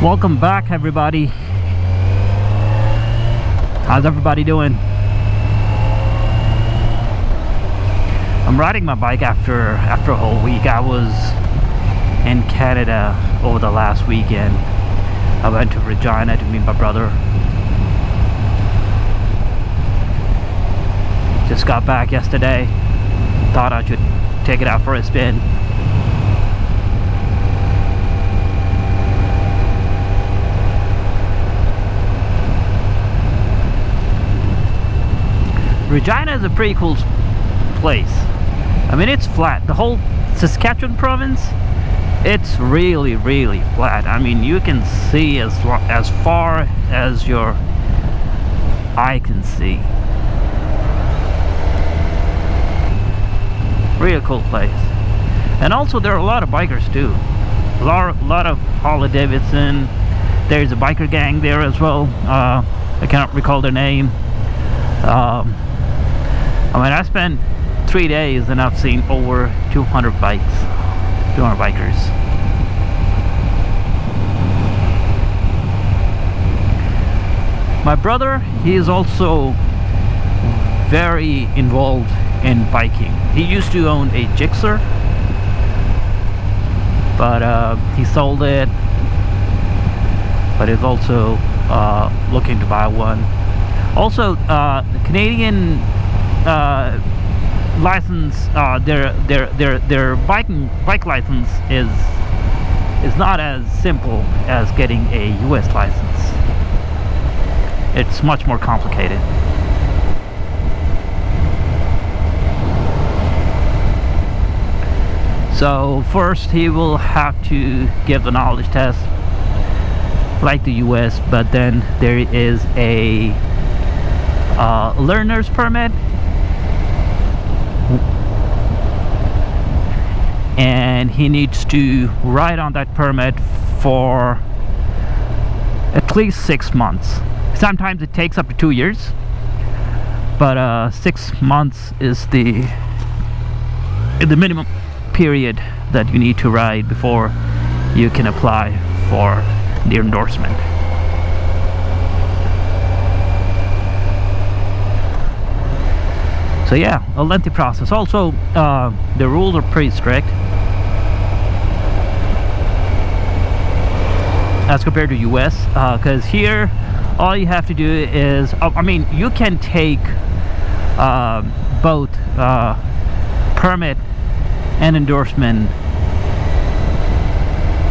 Welcome back, everybody. How's everybody doing? I'm riding my bike after a whole week. I was in Canada over the last weekend. I went to Regina to meet my brother. Just got back yesterday. Thought I should take it out for a spin. Regina is a pretty cool place. I mean, it's flat. The whole Saskatchewan province, it's really flat. I mean, you can see as far as your eye can see. Really cool place. And also there are a lot of bikers too. A lot of Harley-Davidson. There's a biker gang there as well. I cannot recall their name. I mean, I spent 3 days and I've seen over 200 bikes, 200 bikers. My brother, he is also very involved in biking. He used to own a Gixxer, but he sold it. But he's also looking to buy one. Also, the Canadian license, their bike license is not as simple as getting a US license. It's much more complicated. So first he will have to give the knowledge test like the US, but then there is a learner's permit, and he needs to ride on that permit for at least 6 months. Sometimes it takes up to 2 years, but 6 months is the minimum period that you need to ride before you can apply for the endorsement. So yeah, a lengthy process. Also, the rules are pretty strict as compared to US, because here all you have to do is, I mean, you can take both permit and endorsement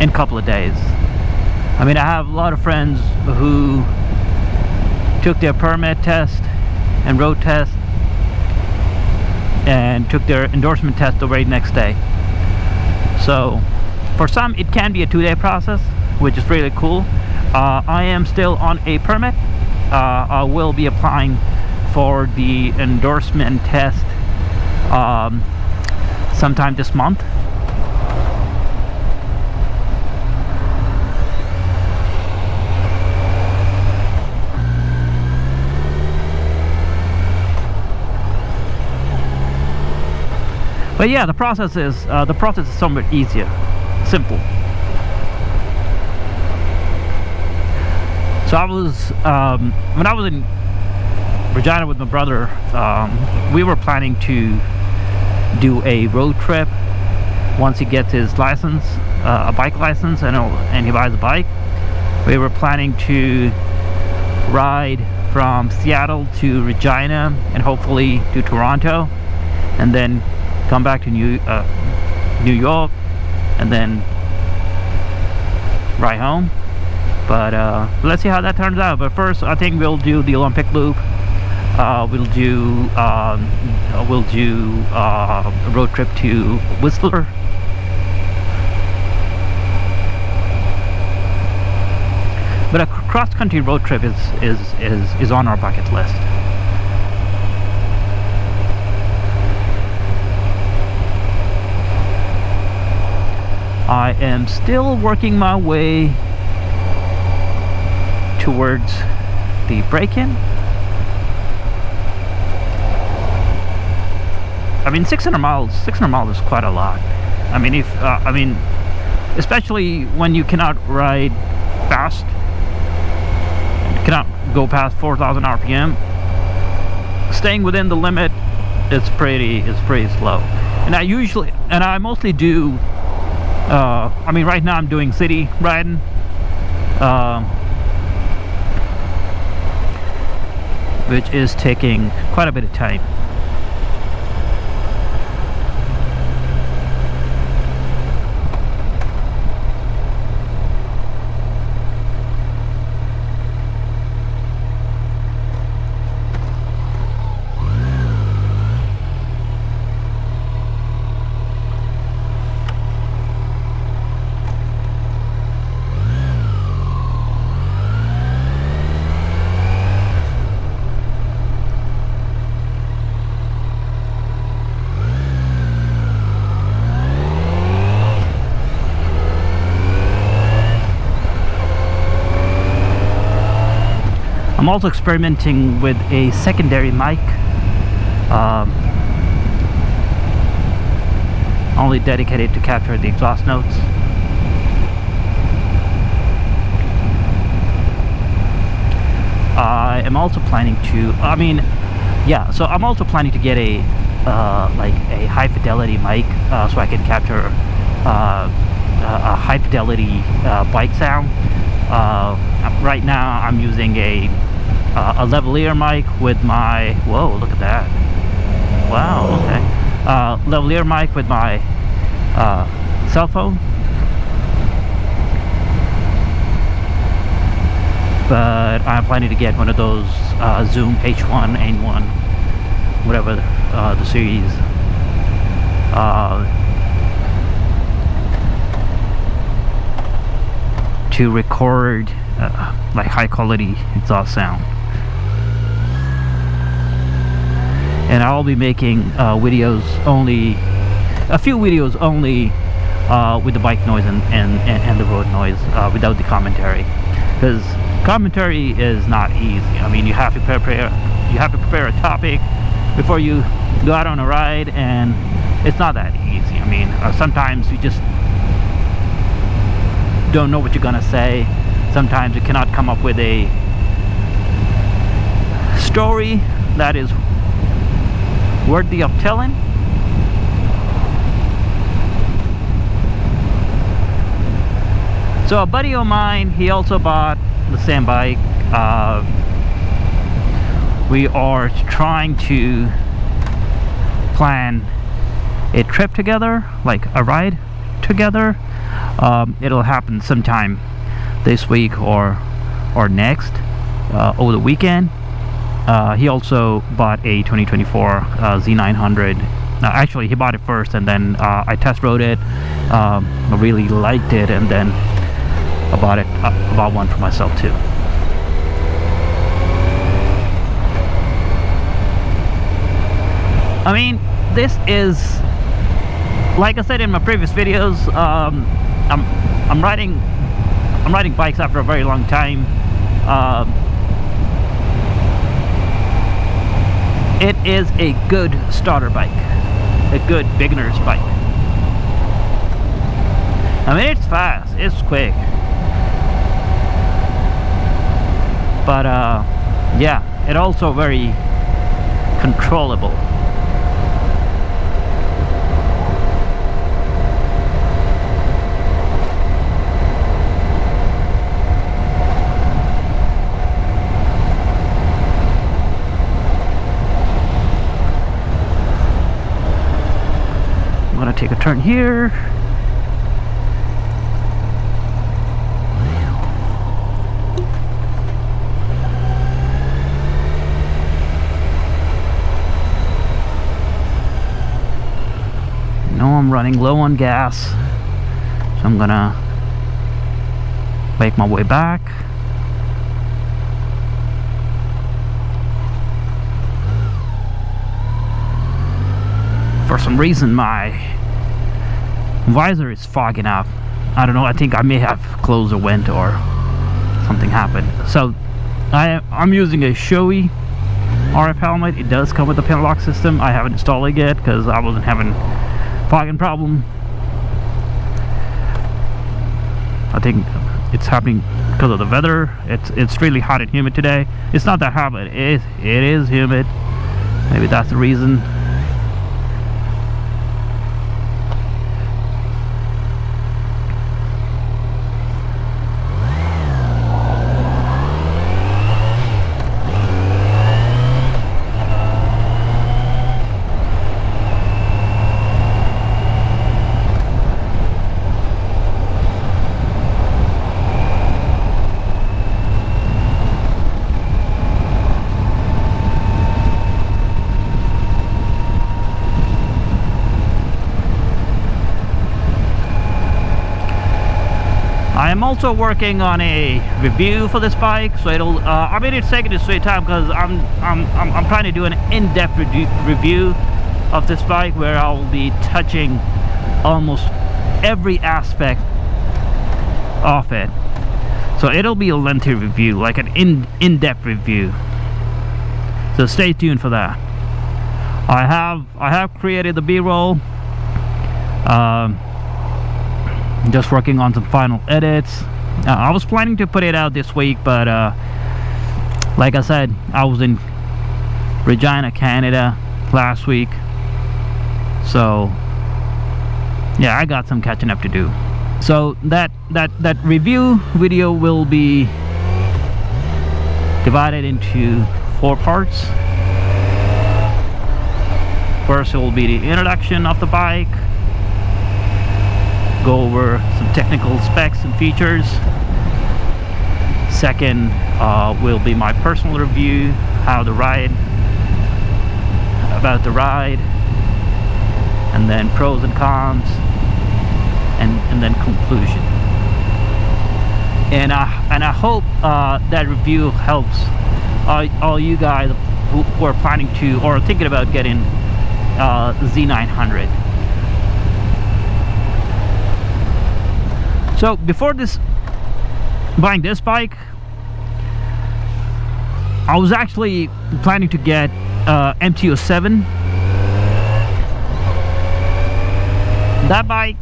in a couple of days. I mean, I have a lot of friends who took their permit test and road test and took their endorsement test the very next day. So for some it can be a 2-day process, which is really cool. I am still on a permit. I will be applying for the endorsement test sometime this month. But yeah, the process is somewhat easier, simple. So I was when I was in Regina with my brother, we were planning to do a road trip once he gets his license, a bike license, and he buys a bike. We were planning to ride from Seattle to Regina and hopefully to Toronto, and then come back to New York and then ride home. But let's see how that turns out. But first, I think we'll do the Olympic Loop. We'll do a road trip to Whistler. But a cross-country road trip is on our bucket list. I am still working my way towards the break-in. I mean, 600 miles is quite a lot. I mean, especially when you cannot ride fast. You cannot go past 4,000 RPM. Staying within the limit, it's pretty slow. And I mostly do. I mean, right now I'm doing city riding. Which is taking quite a bit of time. I'm also experimenting with a secondary mic, only dedicated to capture the exhaust notes. I am also planning to, so I'm also planning to get a like a high fidelity mic, so I can capture a high fidelity bike sound. Right now I'm using a lavalier mic with my, whoa, look at that, wow, okay, lavalier mic with my cell phone, but I'm planning to get one of those Zoom H1 N1, whatever the series, to record like high quality exhaust sound. And I'll be making videos only, a few videos only with the bike noise and the road noise, without the commentary, because commentary is not easy. I mean, you have to prepare a topic before you go out on a ride, and it's not that easy. I mean, sometimes you just don't know what you're gonna say. Sometimes you cannot come up with a story that is worthy of telling. So a buddy of mine, he also bought the same bike. We are trying to plan a trip together, like a ride together. It'll happen sometime this week or next, over the weekend. He also bought a 2024 Z900. Actually, he bought it first, and then I test rode it. I really liked it, and then I bought one for myself too. I mean, this is, like I said in my previous videos, I'm riding bikes after a very long time. It is a good starter bike, a good beginner's bike. I mean, it's fast, it's quick, but yeah, it also very controllable. I'm gonna take a turn here. Now I'm running low on gas, so I'm gonna make my way back. For some reason my visor is fogging up. I don't know, I think I may have closed a vent or something happened. So I'm using a Shoei RF helmet. It does come with a pin lock system. I haven't installed it yet because I wasn't having fogging problem. I think it's happening because of the weather. It's really hot and humid today. It's not that hot, but it is humid. Maybe that's the reason. I'm also working on a review for this bike, so it'll I mean, it's taking its sweet time because I'm trying to do an in-depth review of this bike where I'll be touching almost every aspect of it. So it'll be a lengthy review, like an in-depth review. So stay tuned for that. I have created the B-roll. Just working on some final edits. I was planning to put it out this week, but like I said, I was in Regina, Canada last week, so yeah, I got some catching up to do. So that review video will be divided into 4 parts. First, it will be the introduction of the bike, go over some technical specs and features. Second will be my personal review, about the ride, and then pros and cons, and then conclusion. And I hope that review helps all you guys who are planning to or thinking about getting Z900. So before buying this bike, I was actually planning to get MT-07. That bike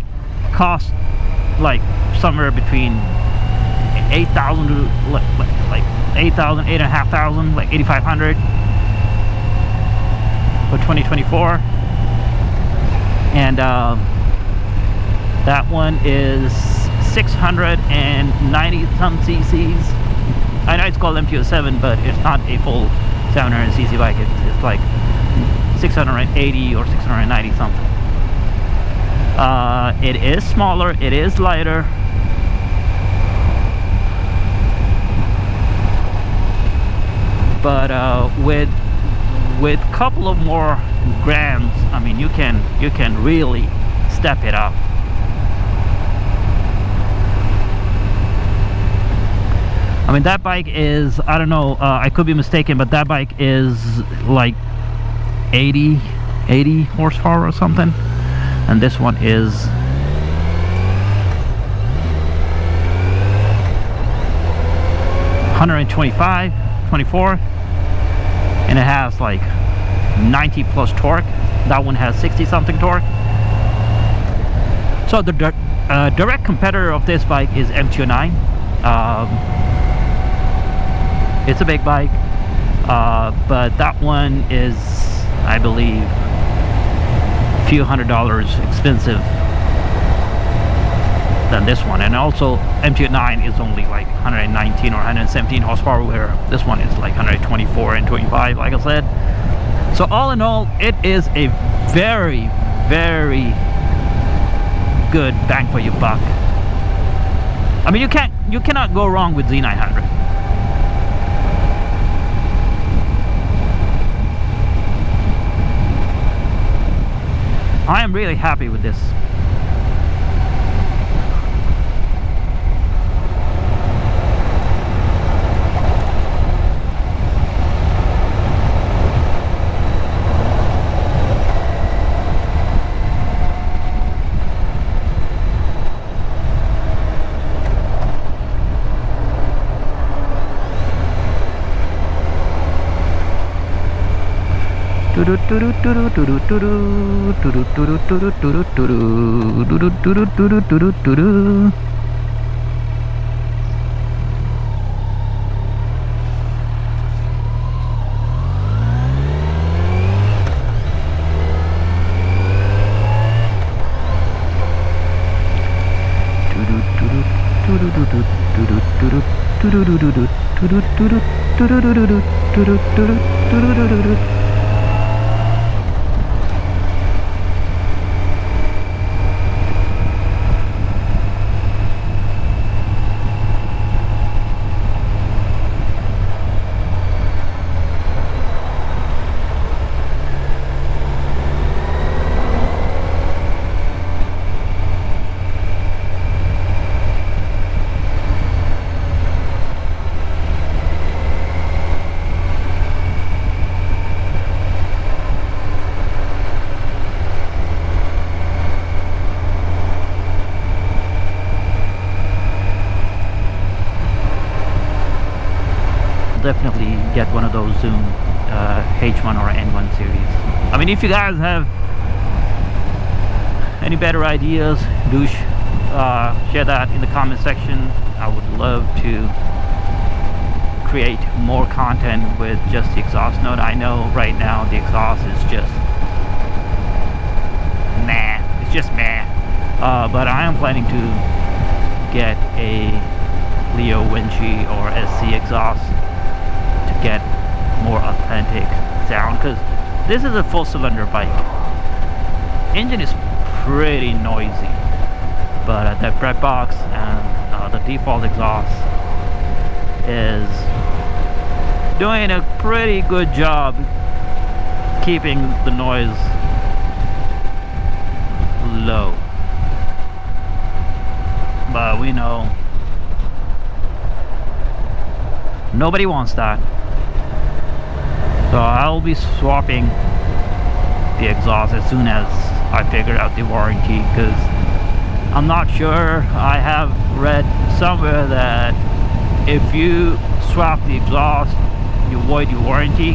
cost like somewhere between 8,000 to like 8,000, 8,500, like 8,500 for 2024, and that one is 690 some cc's. I know it's called MT-07, but it's not a full 700 cc bike. It's like 680 or 690 something. It is smaller, it is lighter, but with couple of more grams, I mean, you can really step it up. I mean, that bike is, I don't know, I could be mistaken, but that bike is like 80 horsepower or something, and this one is 124, and it has like 90 plus torque. That one has 60 something torque. So the direct competitor of this bike is MT-09. It's a big bike, but that one is, I believe, a few $100 expensive than this one. And also MT-09 is only like 119 or 117 horsepower, where this one is like 124 and 25, like I said. So all in all, it is a very, very good bang for your buck. I mean, you cannot go wrong with Z900. I am really happy with this. Definitely get one of those Zoom H1 or N1 series. I mean, if you guys have any better ideas, do share that in the comment section. I would love to create more content with just the exhaust note. I know right now the exhaust is just meh. It's just meh. But I am planning to get a Leo Winchy or SC exhaust to get more authentic sound, because this is a full cylinder bike. Engine is pretty noisy, but that bread box and the default exhaust is doing a pretty good job keeping the noise low. But we know nobody wants that. So I'll be swapping the exhaust as soon as I figure out the warranty, because I'm not sure. I have read somewhere that if you swap the exhaust, you void your warranty.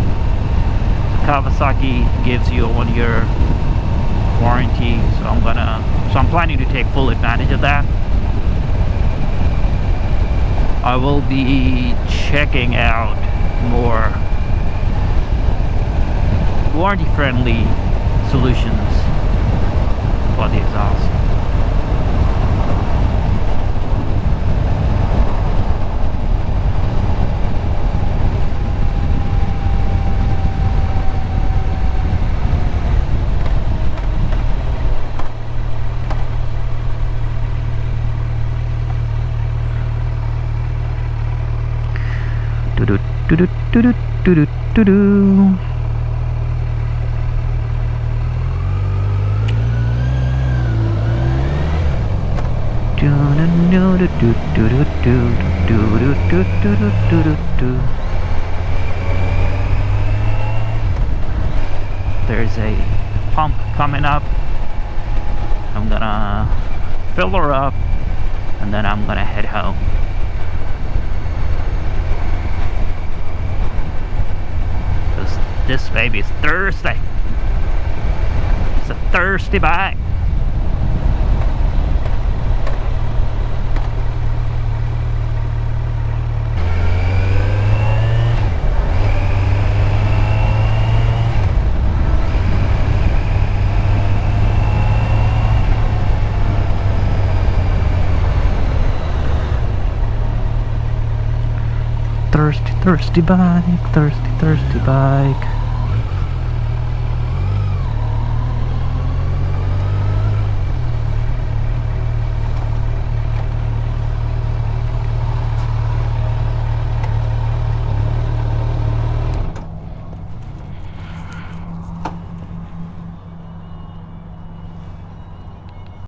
Kawasaki gives you a 1-year warranty, so I'm planning to take full advantage of that. I will be checking out more warranty-friendly solutions for the exhaust. There's a pump coming up. I'm gonna fill her up and then I'm gonna head home. This baby is thirsty. It's a thirsty bike. Thirsty, thirsty bike, thirsty, thirsty bike.